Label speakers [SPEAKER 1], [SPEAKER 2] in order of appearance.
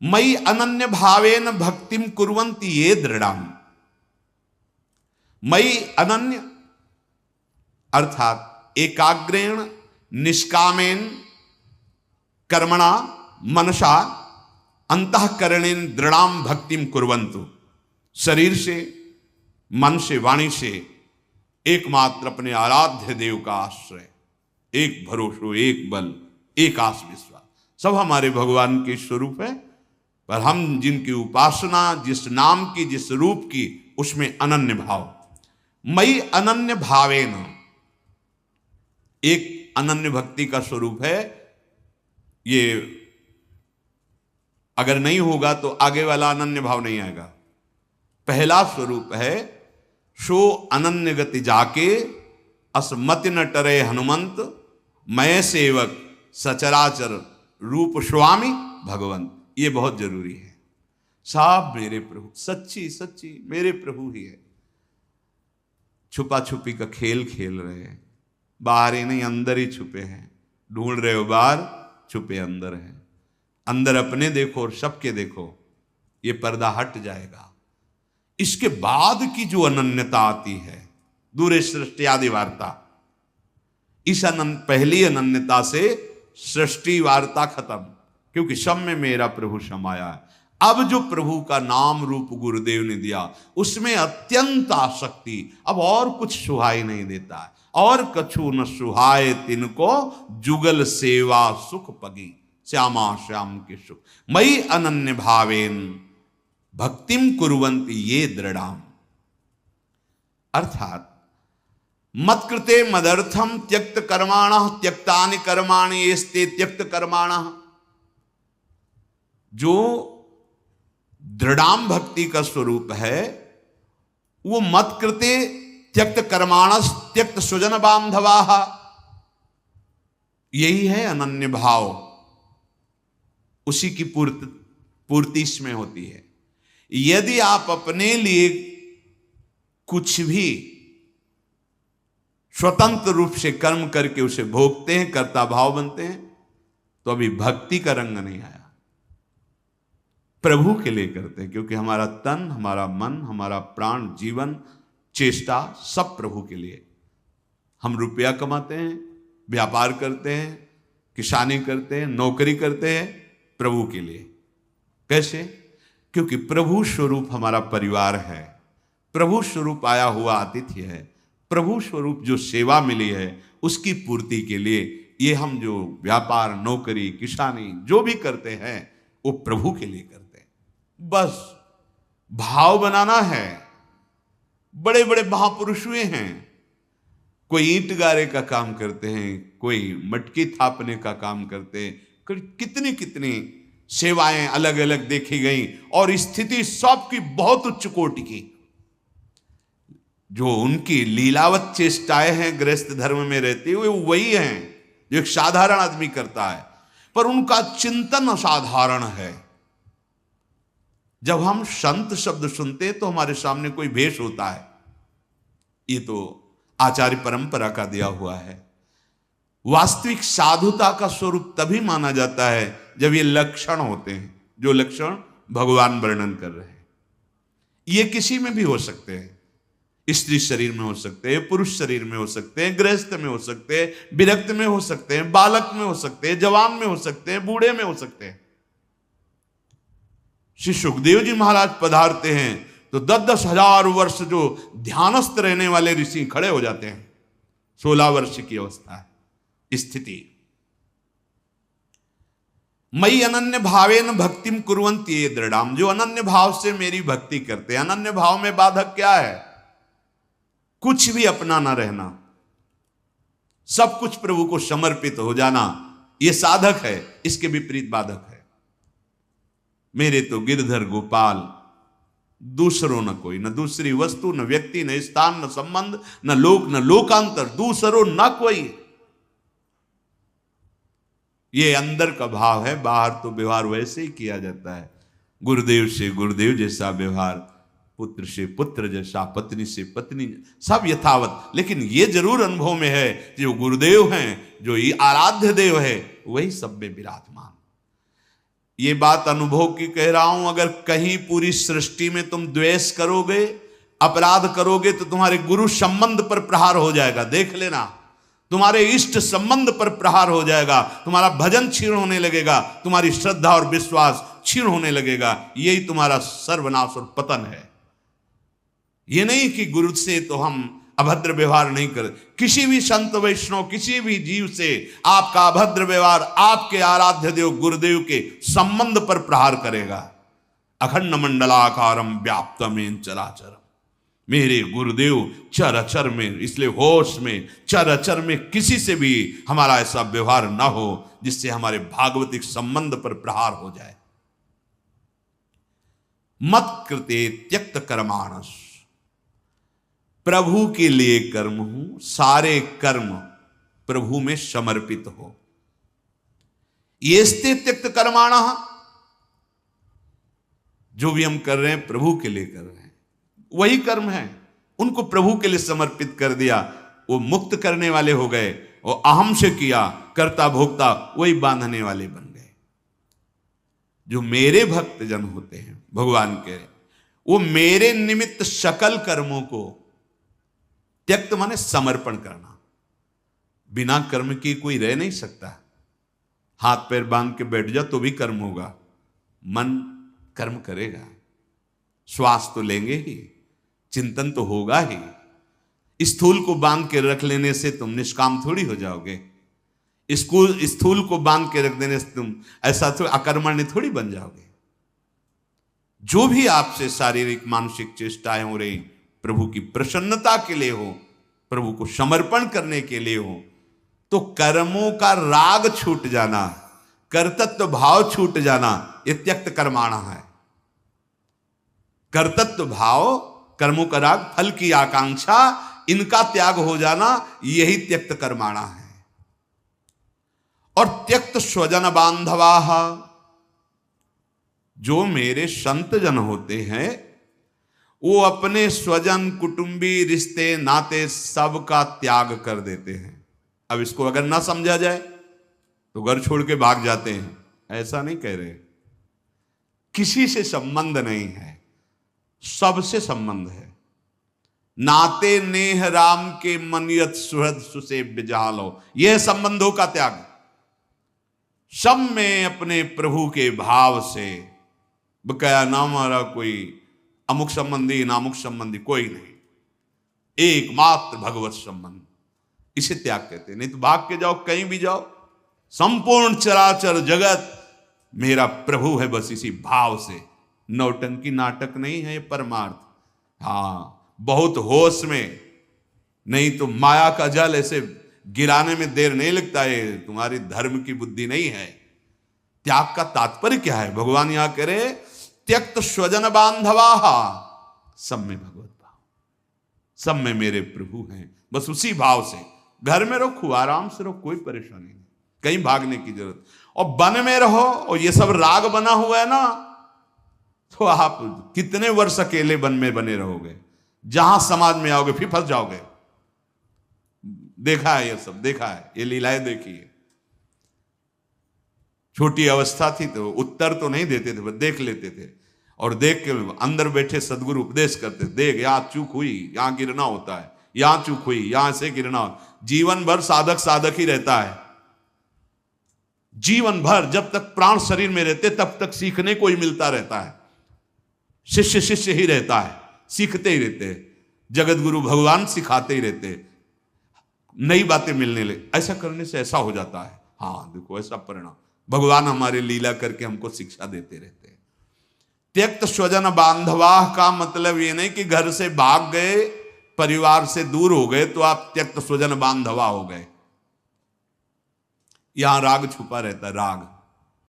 [SPEAKER 1] मयि अनन्य भावेन भक्तिम कुर्वन्ति ये दृढ़ाम। मयि अनन्य अर्थात एकाग्रेण निष्कामेन कर्मणा मनसा अंतःकरणेन दृढ़ाम भक्तिम कुर्वन्तु। शरीर से, मन से, वाणी से एकमात्र अपने आराध्य देव का आश्रय, एक भरोसो, एक बल, एक आस विश्वास, सब हमारे भगवान के स्वरूप है। पर हम जिनकी उपासना, जिस नाम की, जिस रूप की, उसमें अनन्य भाव। मयि अनन्य भावेन, एक अनन्य भक्ति का स्वरूप है। ये अगर नहीं होगा तो आगे वाला अनन्य भाव नहीं आएगा। पहला स्वरूप है सो अनन्य गति जाके असमति न टरे हनुमंत, मैं सेवक सचराचर रूप स्वामी भगवंत। ये बहुत जरूरी है। सब मेरे प्रभु, सच्ची सच्ची मेरे प्रभु ही है। छुपा छुपी का खेल खेल रहे हैं, बाहर ही नहीं अंदर ही छुपे हैं। ढूंढ रहे हो बाहर, छुपे अंदर हैं। अंदर अपने देखो और सबके देखो, ये पर्दा हट जाएगा। इसके बाद की जो अनन्यता आती है, दूरे सृष्टि आदि वार्ता, इस पहली अनन्यता से सृष्टि वार्ता खत्म, क्योंकि सब में मेरा प्रभु समाया है। अब जो प्रभु का नाम रूप गुरुदेव ने दिया, उसमें अत्यंत आसक्ति, अब और कुछ सुहाई नहीं देता है। और कछु न सुहाए तिनको, जुगल सेवा सुख पगी, श्यामा श्याम के सुख। मयि अनन्य भावेन भक्तिम कुर्वन्ति ये दृढ़ाम। अर्थात मत्कृते मदर्थम त्यक्त कर्माणः त्यक्तानि कर्माणि येस्ते त्यक्त कर्माणः। जो दृढ़ाम भक्ति का स्वरूप है, वो मत्कृते त्यक्त कर्माणस त्यक्त सुजन बांधवाः, यही है अनन्य भाव। उसी की पूर्ति इसमें होती है। यदि आप अपने लिए कुछ भी स्वतंत्र रूप से कर्म करके उसे भोगते हैं, कर्ता भाव बनते हैं, तो अभी भक्ति का रंग नहीं आया। प्रभु के लिए करते हैं, क्योंकि हमारा तन, हमारा मन, हमारा प्राण, जीवन, चेष्टा सब प्रभु के लिए। हम रुपया कमाते हैं, व्यापार करते हैं, किसानी करते हैं, नौकरी करते हैं, प्रभु के लिए। कैसे? क्योंकि प्रभु स्वरूप हमारा परिवार है, प्रभु स्वरूप आया हुआ आतिथ्य है, प्रभु स्वरूप जो सेवा मिली है उसकी पूर्ति के लिए ये हम जो व्यापार, नौकरी, किसानी जो भी करते हैं वो प्रभु के लिए करते हैं। बस भाव बनाना है। बड़े बड़े महापुरुष हुए हैं, कोई ईंट गारे का काम करते हैं, कोई मटकी थापने का काम करते हैं, कितनी कितनी सेवाएं अलग अलग देखी गई, और स्थिति सबकी बहुत उच्च कोटि की। जो उनकी लीलावत चेष्टाएं हैं गृहस्थ धर्म में रहते हुए, वही हैं जो एक साधारण आदमी करता है, पर उनका चिंतन असाधारण है। जब हम संत शब्द सुनते तो हमारे सामने कोई भेष होता है, ये तो आचार्य परंपरा का दिया हुआ है। वास्तविक साधुता का स्वरूप तभी माना जाता है जब ये लक्षण होते हैं, जो लक्षण भगवान वर्णन कर रहे हैं। ये किसी में भी हो सकते हैं, स्त्री शरीर में हो सकते हैं, पुरुष शरीर में हो सकते हैं, गृहस्थ में हो सकते हैं, विरक्त में हो सकते हैं, बालक में हो सकते हैं, जवान में हो सकते हैं, बूढ़े में हो सकते हैं। श्री सुखदेव जी महाराज पधारते हैं तो 10-10 हजार वर्ष जो ध्यानस्थ रहने वाले ऋषि खड़े हो जाते हैं। 16 वर्ष की अवस्था है स्थिति। मयि अनन्य भावेन भक्तिम कुर्वन्ति ये दृढ़ाम। जो अनन्य भाव से मेरी भक्ति करते हैं। अनन्य भाव में बाधक क्या है? कुछ भी अपना ना रहना, सब कुछ प्रभु को समर्पित हो जाना, ये साधक है। इसके विपरीत बाधक है मेरे तो गिरधर गोपाल, दूसरों न कोई, न दूसरी वस्तु, न व्यक्ति, न स्थान, न संबंध, न लोक, न लोकांतर, दूसरों न कोई। ये अंदर का भाव है। बाहर तो व्यवहार वैसे ही किया जाता है, गुरुदेव से गुरुदेव जैसा व्यवहार, पुत्र से पुत्र जैसा, पत्नी से पत्नी, सब यथावत। लेकिन ये जरूर अनुभव में है, जो गुरुदेव हैं, जो ये आराध्य देव है, वही सब में विराजमान। ये बात अनुभव की कह रहा हूं, अगर कहीं पूरी सृष्टि में तुम द्वेष करोगे, अपराध करोगे, तो तुम्हारे गुरु संबंध पर प्रहार हो जाएगा। देख लेना, तुम्हारे इष्ट संबंध पर प्रहार हो जाएगा, तुम्हारा भजन क्षीण होने लगेगा, तुम्हारी श्रद्धा और विश्वास क्षीण होने लगेगा। यही तुम्हारा सर्वनाश और पतन है। ये नहीं कि गुरु से तो हम अभद्र व्यवहार नहीं कर, किसी भी संत वैष्णव, किसी भी जीव से आपका अभद्र व्यवहार आपके आराध्य देव गुरुदेव के संबंध पर प्रहार करेगा। अखंड मंडलाकारम व्याप्तमेन चराचरम, मेरे गुरुदेव चर अचर में, इसलिए होश में, चर अचर में किसी से भी हमारा ऐसा व्यवहार ना हो जिससे हमारे भागवतिक संबंध पर प्रहार हो जाए। मत कृते त्यक्त कर्माणस, प्रभु के लिए कर्म हूं, सारे कर्म प्रभु में समर्पित हो। येस्ते त्यक्त कर्माणा, जो भी हम कर रहे हैं प्रभु के लिए कर रहे हैं, वही कर्म है, उनको प्रभु के लिए समर्पित कर दिया, वो मुक्त करने वाले हो गए। और अहम से किया, कर्ता भोक्ता, वही बांधने वाले बन गए। जो मेरे भक्तजन होते हैं भगवान के, वो मेरे निमित्त सकल कर्मों को त्यक्त माने समर्पण करना। बिना कर्म के कोई रह नहीं सकता। हाथ पैर बांध के बैठ जा तो भी कर्म होगा, मन कर्म करेगा, श्वास तो लेंगे ही, चिंतन तो होगा ही। स्थूल को बांध के रख लेने से तुम निष्काम थोड़ी हो जाओगे। स्थूल को बांध के रख देने से तुम ऐसा तो अकर्मण्य थोड़ी बन जाओगे। जो भी आपसे शारीरिक मानसिक चेष्टाएं हो रही, प्रभु की प्रसन्नता के लिए हो, प्रभु को समर्पण करने के लिए हो, तो कर्मों का राग छूट जाना, कर्तृत्व भाव छूट जाना, ये त्यक्त कर्माणा है। कर्तृत्व भाव, कर्मों का राग, फल की आकांक्षा, इनका त्याग हो जाना, यही त्यक्त कर्माणा है। और त्यक्त स्वजन बांधवाः, जो मेरे संत जन होते हैं वो अपने स्वजन, कुटुंबी, रिश्ते, नाते सबका त्याग कर देते हैं। अब इसको अगर ना समझा जाए तो घर छोड़ के भाग जाते हैं, ऐसा नहीं कह रहे। किसी से संबंध नहीं है, सबसे संबंध है। नाते नेह राम के मनियत सुहृद सुसेव्य जहालो, यह संबंधों का त्याग। सब में अपने प्रभु के भाव से, बकाया ना हमारा कोई अमुक संबंधी ना अमुक संबंधी कोई नहीं, एकमात्र भगवत संबंध, इसे त्याग कहते हैं। नहीं तो भाग के जाओ, कहीं भी जाओ, संपूर्ण चराचर जगत मेरा प्रभु है, बस इसी भाव से। नौटंकी नाटक नहीं है ये परमार्थ। हाँ, बहुत होश में, नहीं तो माया का जल ऐसे गिराने में देर नहीं लगता है। तुम्हारी धर्म की बुद्धि नहीं है। त्याग का तात्पर्य क्या है? भगवान यहां कह रहे त्यक्त स्वजन बांधवाः, सब में भगवत भाव, सब में मेरे प्रभु हैं, बस उसी भाव से। घर में रहो, आराम से रहो, कोई परेशानी नहीं, कहीं भागने की जरूरत। और वन में रहो और ये सब राग बना हुआ है ना, तो आप कितने वर्ष अकेले वन में बने रहोगे? जहां समाज में आओगे फिर फंस जाओगे। देखा है ये सब, देखा है, ये लीलाएं देखी है। छोटी अवस्था थी तो उत्तर तो नहीं देते थे, बस देख लेते थे। और देख के अंदर बैठे सदगुरु उपदेश करते, देख यहां चूक हुई, यहां गिरना होता है, यहां चूक हुई, यहां से गिरना होता। जीवन भर साधक साधक ही रहता है। जीवन भर जब तक प्राण शरीर में रहते तब तक सीखने को ही मिलता रहता है। शिष्य शिष्य ही रहता है, सीखते ही रहते। जगत गुरु भगवान सिखाते ही रहते, नई बातें मिलने लगे। ऐसा करने से ऐसा हो जाता है। हाँ देखो, ऐसा परिणाम भगवान हमारे लीला करके हमको शिक्षा देते रहते हैं। त्यक्त स्वजन बांधवाः का मतलब ये नहीं कि घर से भाग गए, परिवार से दूर हो गए तो आप त्यक्त स्वजन बांधवा हो गए। यहां राग छुपा रहता है, राग।